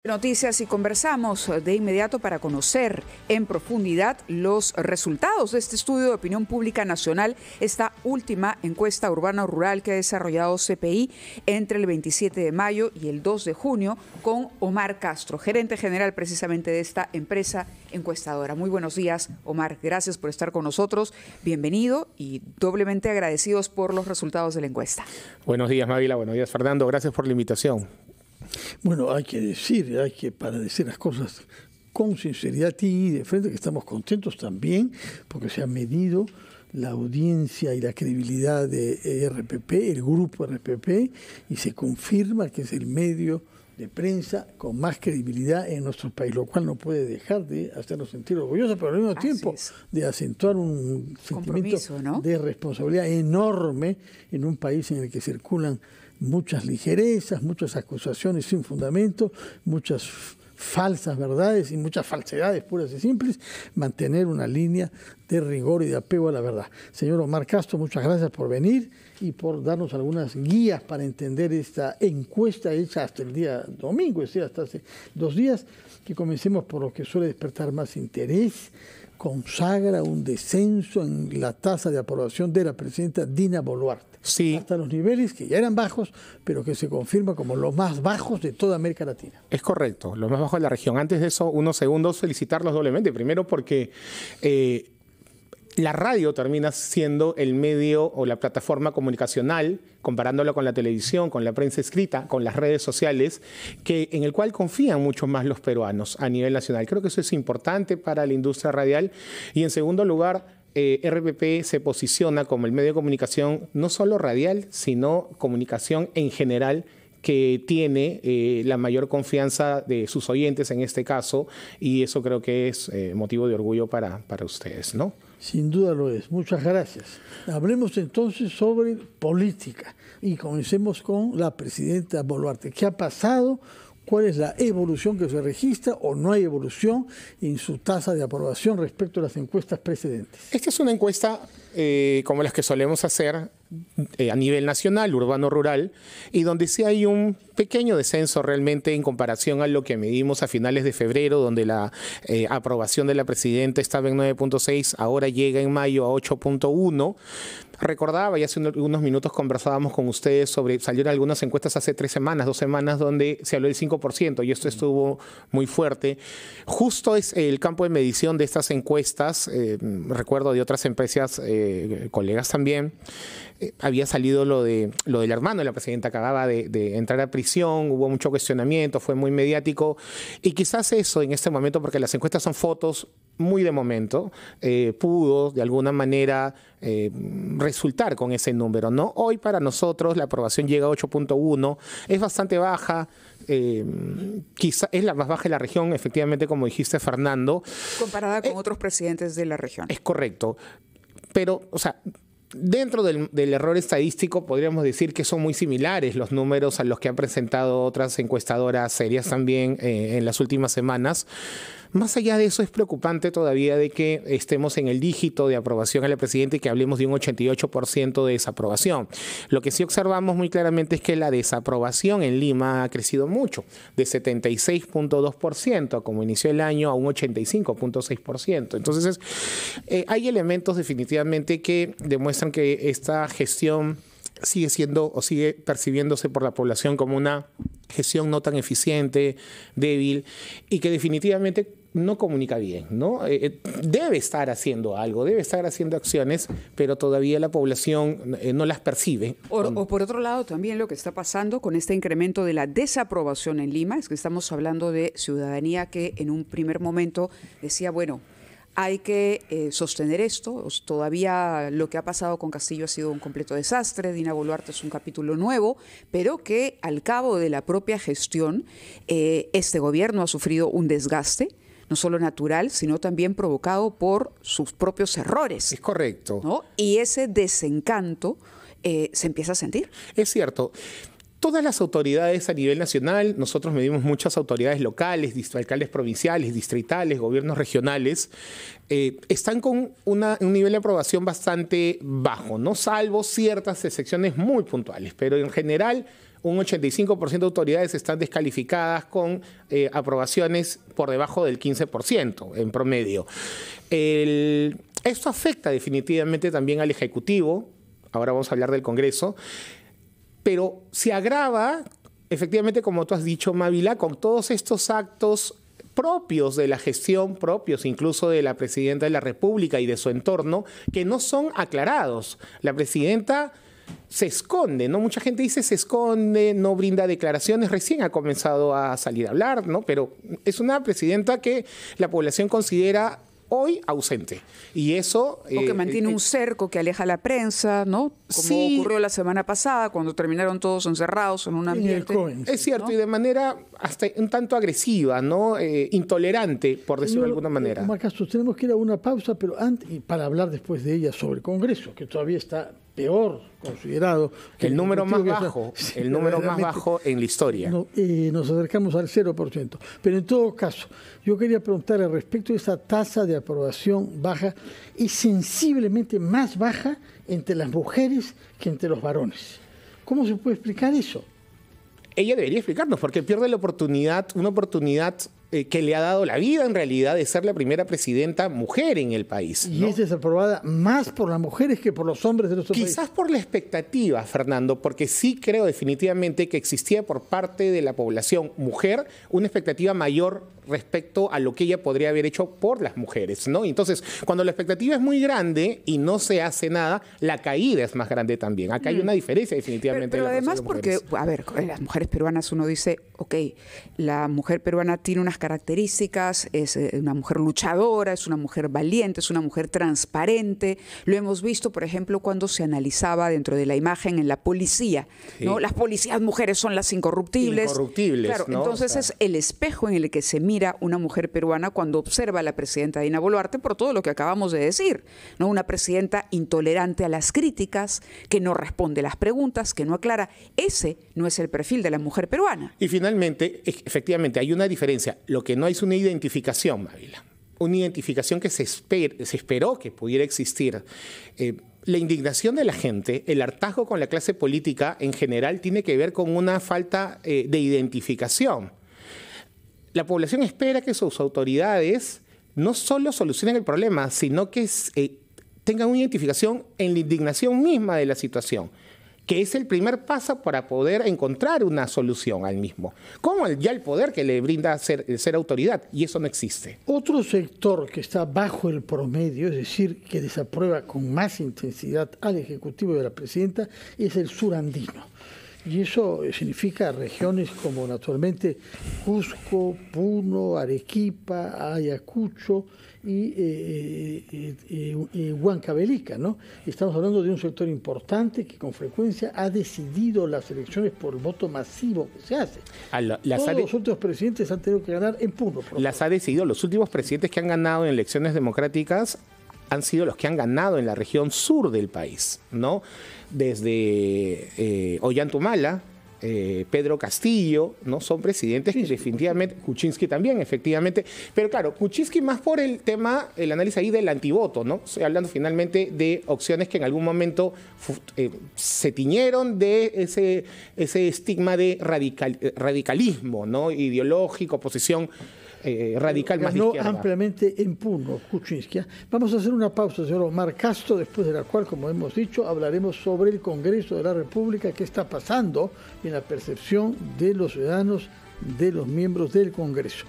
Noticias y conversamos de inmediato para conocer en profundidad los resultados de este estudio de opinión pública nacional, esta última encuesta urbano-rural que ha desarrollado CPI entre el 27 de mayo y el 2 de junio con Omar Castro, gerente general precisamente de esta empresa encuestadora. Muy buenos días, Omar. Gracias por estar con nosotros. Bienvenido y doblemente agradecidos por los resultados de la encuesta. Buenos días, Mávila. Buenos días, Fernando. Gracias por la invitación. Bueno, para decir las cosas con sinceridad y de frente, que estamos contentos también porque se ha medido la audiencia y la credibilidad de RPP, el grupo RPP, y se confirma que es el medio de prensa con más credibilidad en nuestro país, lo cual no puede dejar de hacernos sentir orgullosos, pero al mismo tiempo de acentuar un sentimiento, ¿no?, de responsabilidad enorme en un país en el que circulan muchas ligerezas, muchas acusaciones sin fundamento, muchas falsas verdades y muchas falsedades puras y simples. Mantener una línea de rigor y de apego a la verdad. Señor Omar Castro, muchas gracias por venir y por darnos algunas guías para entender esta encuesta hecha hasta el día domingo, es decir, hasta hace 2 días. Que comencemos por lo que suele despertar más interés. Consagra un descenso en la tasa de aprobación de la presidenta Dina Boluarte. Sí. Hasta los niveles que ya eran bajos, pero que se confirma como los más bajos de toda América Latina. Es correcto, los más bajos de la región. Antes de eso, unos segundos, felicitarlos doblemente. Primero porque la radio termina siendo el medio o la plataforma comunicacional, comparándolo con la televisión, con la prensa escrita, con las redes sociales, en el cual confían mucho más los peruanos a nivel nacional. Creo que eso es importante para la industria radial. Y en segundo lugar, RPP se posiciona como el medio de comunicación no solo radial, sino comunicación en general, que tiene la mayor confianza de sus oyentes en este caso, y eso creo que es motivo de orgullo para ustedes, ¿no? Sin duda lo es. Muchas gracias. Hablemos entonces sobre política y comencemos con la presidenta Boluarte. ¿Qué ha pasado? ¿Cuál es la evolución que se registra o no hay evolución en su tasa de aprobación respecto a las encuestas precedentes? Esta es una encuesta como las que solemos hacer a nivel nacional, urbano-rural, y donde sí hay un pequeño descenso realmente en comparación a lo que medimos a finales de febrero, donde la aprobación de la presidenta estaba en 9.6, ahora llega en mayo a 8.1. Recordaba, y hace unos minutos conversábamos con ustedes salieron algunas encuestas hace 2 semanas, donde se habló del 5%, y esto estuvo muy fuerte. Justo es el campo de medición de estas encuestas, recuerdo de otras empresas, colegas también. Había salido lo del hermano de la presidenta que acababa de entrar a prisión, hubo mucho cuestionamiento, fue muy mediático, y quizás eso en este momento, porque las encuestas son fotos muy de momento, pudo de alguna manera resultar con ese número, ¿no? Hoy para nosotros la aprobación llega a 8.1, es bastante baja, quizá es la más baja de la región, efectivamente, como dijiste, Fernando. Comparada con otros presidentes de la región. Es correcto, pero, o sea, dentro del error estadístico podríamos decir que son muy similares los números a los que han presentado otras encuestadoras serias también en las últimas semanas. Más allá de eso, es preocupante todavía de que estemos en el dígito de aprobación a la presidenta y que hablemos de un 88% de desaprobación. Lo que sí observamos muy claramente es que la desaprobación en Lima ha crecido mucho, de 76.2% como inició el año a un 85.6%. Entonces, hay elementos definitivamente que demuestran que esta gestión sigue siendo o sigue percibiéndose por la población como una gestión no tan eficiente, débil, y que definitivamente no comunica bien, ¿no? Debe estar haciendo algo, debe estar haciendo acciones, pero todavía la población no las percibe. O por otro lado, también lo que está pasando con este incremento de la desaprobación en Lima es que estamos hablando de ciudadanía que en un primer momento decía, bueno, hay que sostener esto. Todavía lo que ha pasado con Castillo ha sido un completo desastre. Dina Boluarte es un capítulo nuevo, pero que al cabo de la propia gestión, este gobierno ha sufrido un desgaste, no solo natural, sino también provocado por sus propios errores. Es correcto, ¿no? Y ese desencanto se empieza a sentir. Es cierto. Todas las autoridades a nivel nacional, nosotros medimos muchas autoridades locales, alcaldes provinciales, distritales, gobiernos regionales, están con un nivel de aprobación bastante bajo, ¿no? Salvo ciertas excepciones muy puntuales, pero en general un 85% de autoridades están descalificadas con aprobaciones por debajo del 15% en promedio. Esto afecta definitivamente también al Ejecutivo, ahora vamos a hablar del Congreso, pero se agrava, efectivamente, como tú has dicho, Mávila, con todos estos actos propios de la gestión, propios incluso de la Presidenta de la República y de su entorno, que no son aclarados. La Presidenta se esconde, ¿no? Mucha gente dice se esconde, no brinda declaraciones, recién ha comenzado a salir a hablar, ¿no? Pero es una presidenta que la población considera hoy ausente. Y eso... O que mantiene un cerco que aleja a la prensa, ¿no? Como sí, ocurrió la semana pasada, cuando terminaron todos encerrados en un ambiente. Es cierto, ¿no? Y de manera hasta un tanto agresiva, ¿no? Intolerante, por decirlo de alguna manera. Omar Castro, tenemos que ir a una pausa, pero antes, y para hablar después de ella sobre el Congreso, que todavía está peor considerado. El número más bajo, el número más bajo en la historia. Nos acercamos al 0%. Pero en todo caso, yo quería preguntarle respecto a esa tasa de aprobación baja, es sensiblemente más baja entre las mujeres que entre los varones. ¿Cómo se puede explicar eso? Ella debería explicarnos, porque pierde la oportunidad, una oportunidad que le ha dado la vida en realidad de ser la primera presidenta mujer en el país, ¿no? Y es desaprobada más por las mujeres que por los hombres de nuestro país. Quizás por la expectativa, Fernando, porque sí creo definitivamente que existía por parte de la población mujer una expectativa mayor respecto a lo que ella podría haber hecho por las mujeres, ¿no? Entonces, cuando la expectativa es muy grande y no se hace nada, la caída es más grande también. Acá hay una diferencia definitivamente. Pero además porque, a ver, las mujeres peruanas uno dice, ok, la mujer peruana tiene unas características, es una mujer luchadora, es una mujer valiente, es una mujer transparente. Lo hemos visto, por ejemplo, cuando se analizaba dentro de la imagen en la policía, ¿no? Las policías mujeres son las incorruptibles. Incorruptibles, claro, ¿no? Entonces es el espejo en el que se mira una mujer peruana cuando observa a la presidenta Dina Boluarte por todo lo que acabamos de decir, ¿no? Una presidenta intolerante a las críticas, que no responde las preguntas, que no aclara. Ese no es el perfil de la mujer peruana. Y finalmente, efectivamente, hay una diferencia. Lo que no hay es una identificación, Mávila. Una identificación que se esperó que pudiera existir. La indignación de la gente, el hartazgo con la clase política en general tiene que ver con una falta de identificación. La población espera que sus autoridades no solo solucionen el problema, sino que tengan una identificación en la indignación misma de la situación, que es el primer paso para poder encontrar una solución al mismo, como ya el poder que le brinda ser autoridad, y eso no existe. Otro sector que está bajo el promedio, es decir, que desaprueba con más intensidad al Ejecutivo y a la Presidenta, es el surandino. Y eso significa regiones como naturalmente Cusco, Puno, Arequipa, Ayacucho y Huancavelica, ¿no? Estamos hablando de un sector importante que con frecuencia ha decidido las elecciones por el voto masivo que se hace. Todos los últimos presidentes han tenido que ganar en Puno. Las ha decidido. Los últimos presidentes que han ganado en elecciones democráticas han sido los que han ganado en la región sur del país, ¿no? Desde Ollantumala, Pedro Castillo, ¿no? Son presidentes que definitivamente, Kuczynski también, efectivamente, pero claro, Kuczynski más por el tema, el análisis ahí del antivoto, ¿no? Estoy hablando finalmente de opciones que en algún momento se tiñeron de ese estigma de radicalismo, ¿no? Ideológico, posición radical más de izquierda. Ampliamente en Puno, Kuczynski. Vamos a hacer una pausa, señor Omar Castro, después de la cual, como hemos dicho, hablaremos sobre el Congreso de la República, qué está pasando en la percepción de los ciudadanos, de los miembros del Congreso.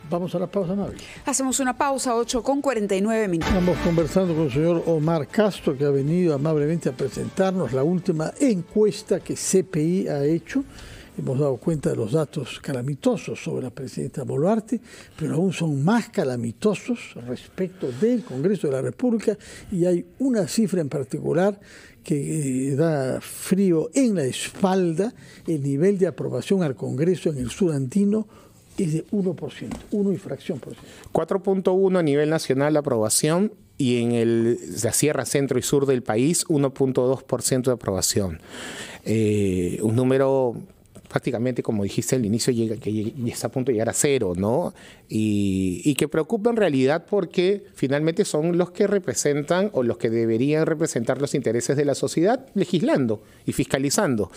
Vamos a la pausa, Mabel. Hacemos una pausa, 8:49. Estamos conversando con el señor Omar Castro, que ha venido amablemente a presentarnos la última encuesta que CPI ha hecho. Hemos dado cuenta de los datos calamitosos sobre la presidenta Boluarte, pero aún son más calamitosos respecto del Congreso de la República, y hay una cifra en particular que da frío en la espalda. El nivel de aprobación al Congreso en el surandino es de 1%, 1 y fracción por ciento. 4.1 a nivel nacional la aprobación, y en la sierra centro y sur del país 1.2% de aprobación. Un número prácticamente, como dijiste al inicio, que está a punto de llegar a cero, ¿no? Y que preocupa en realidad porque finalmente son los que representan o los que deberían representar los intereses de la sociedad legislando y fiscalizando.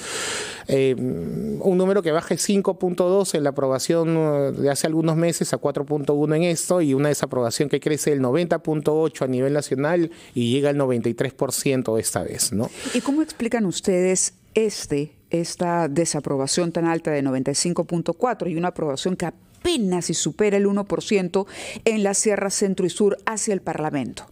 Un número que baja 5.2 en la aprobación de hace algunos meses a 4.1 en esto, y una desaprobación que crece del 90.8 a nivel nacional y llega al 93% esta vez, ¿no? ¿Y cómo explican ustedes esta desaprobación tan alta de 95.4 y una aprobación que apenas si supera el 1% en la Sierra Centro y Sur hacia el Parlamento?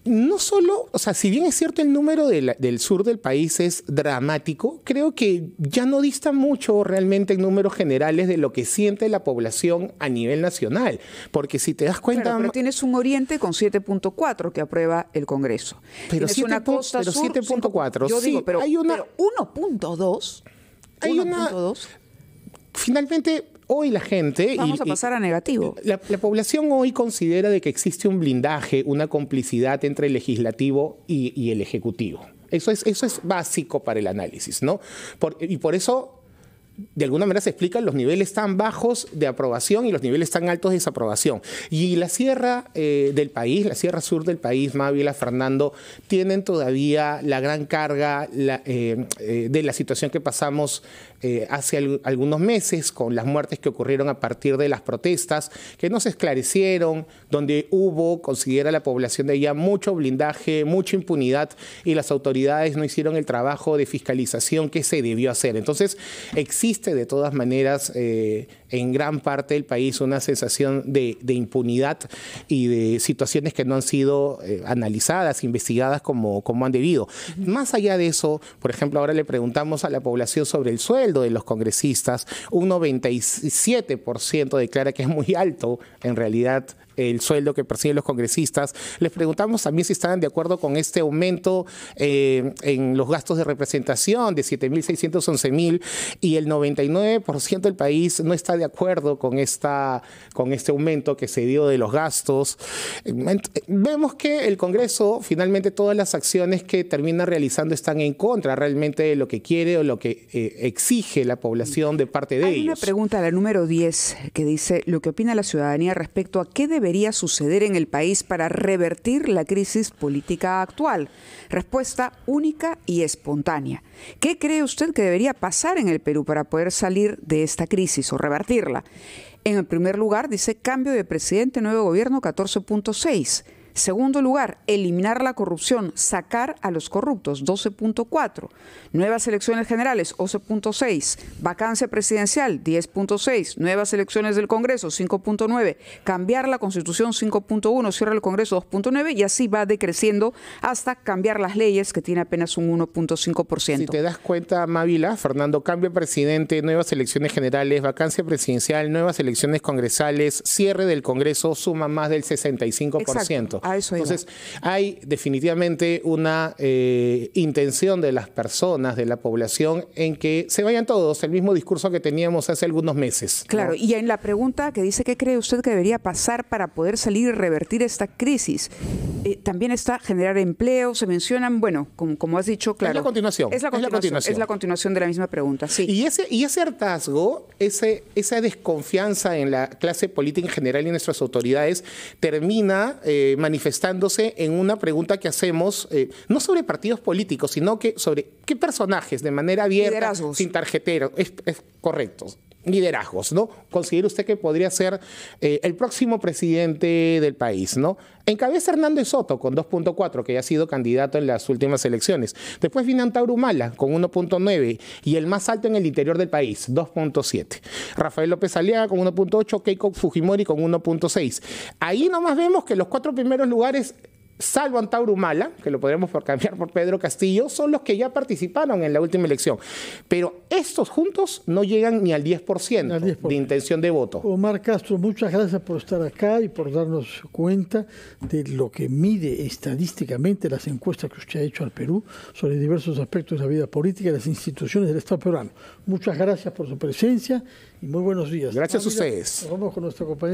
No solo, o sea, si bien es cierto el número del sur del país es dramático, creo que ya no dista mucho realmente en números generales de lo que siente la población a nivel nacional. Porque si te das cuenta... Claro, pero tienes un oriente con 7.4 que aprueba el Congreso. Pero 7.4, yo digo, pero hay una... Pero 1.2... Hay una... Finalmente... Hoy la gente... Vamos a pasar a negativo. La población hoy considera de que existe un blindaje, una complicidad entre el legislativo y el ejecutivo. Eso es básico para el análisis, ¿no? Y por eso, de alguna manera se explican los niveles tan bajos de aprobación y los niveles tan altos de desaprobación. Y la sierra del país, la sierra sur del país, Mávila, Fernando, tienen todavía la gran carga de la situación que pasamos hace algunos meses con las muertes que ocurrieron a partir de las protestas, que no se esclarecieron, donde hubo, considera la población de allá, mucho blindaje, mucha impunidad, y las autoridades no hicieron el trabajo de fiscalización que se debió hacer. Entonces, existe de todas maneras en gran parte del país una sensación de impunidad y de situaciones que no han sido analizadas, investigadas como han debido. Más allá de eso, por ejemplo, ahora le preguntamos a la población sobre el sueldo de los congresistas. Un 97% declara que es muy alto en realidad el sueldo que perciben los congresistas. Les preguntamos también si estaban de acuerdo con este aumento en los gastos de representación de 7.611.000, y el 99% del país no está de acuerdo con este aumento que se dio de los gastos. Vemos que el Congreso, finalmente todas las acciones que termina realizando están en contra realmente de lo que quiere o lo que exige la población de parte de ellos. Hay una pregunta, la número 10, que dice: lo que opina la ciudadanía respecto a qué debería suceder en el país para revertir la crisis política actual. Respuesta única y espontánea. ¿Qué cree usted que debería pasar en el Perú para poder salir de esta crisis o revertirla? En el primer lugar, dice: cambio de presidente, nuevo gobierno, 14.6. Segundo lugar, eliminar la corrupción, sacar a los corruptos, 12.4. Nuevas elecciones generales, 11.6. Vacancia presidencial, 10.6. Nuevas elecciones del Congreso, 5.9. Cambiar la Constitución, 5.1. Cierra el Congreso, 2.9. Y así va decreciendo hasta cambiar las leyes, que tiene apenas un 1.5%. Si te das cuenta, Mávila, Fernando, cambio de presidente, nuevas elecciones generales, vacancia presidencial, nuevas elecciones congresales, cierre del Congreso, suma más del 65%. Exacto. Entonces, hay definitivamente una intención de las personas, de la población, en que se vayan todos, el mismo discurso que teníamos hace algunos meses, ¿no? Claro, y en la pregunta que dice: ¿qué cree usted que debería pasar para poder salir y revertir esta crisis? También está generar empleo, se mencionan, bueno, como has dicho, claro. Es la continuación. Es la continuación de la misma pregunta, sí. Y ese hartazgo, esa desconfianza en la clase política en general y en nuestras autoridades, termina manifestándose en una pregunta que hacemos, no sobre partidos políticos, sino que sobre qué personajes, de manera abierta, sin tarjetero, es correcto, liderazgos, ¿no? ¿Considera usted que podría ser el próximo presidente del país, ¿no? Encabeza Hernández Soto con 2.4, que ya ha sido candidato en las últimas elecciones. Después viene Antauro Humala con 1.9 y el más alto en el interior del país, 2.7. Rafael López Aliaga con 1.8, Keiko Fujimori con 1.6. Ahí nomás vemos que los 4 primeros lugares, salvo Antauro Humala, que lo podremos cambiar por Pedro Castillo, son los que ya participaron en la última elección. Pero estos juntos no llegan ni al 10%, de intención de voto. Omar Castro, muchas gracias por estar acá y por darnos cuenta de lo que mide estadísticamente las encuestas que usted ha hecho al Perú sobre diversos aspectos de la vida política y las instituciones del Estado peruano. Muchas gracias por su presencia y muy buenos días. Gracias a ustedes. Vamos con nuestra compañera.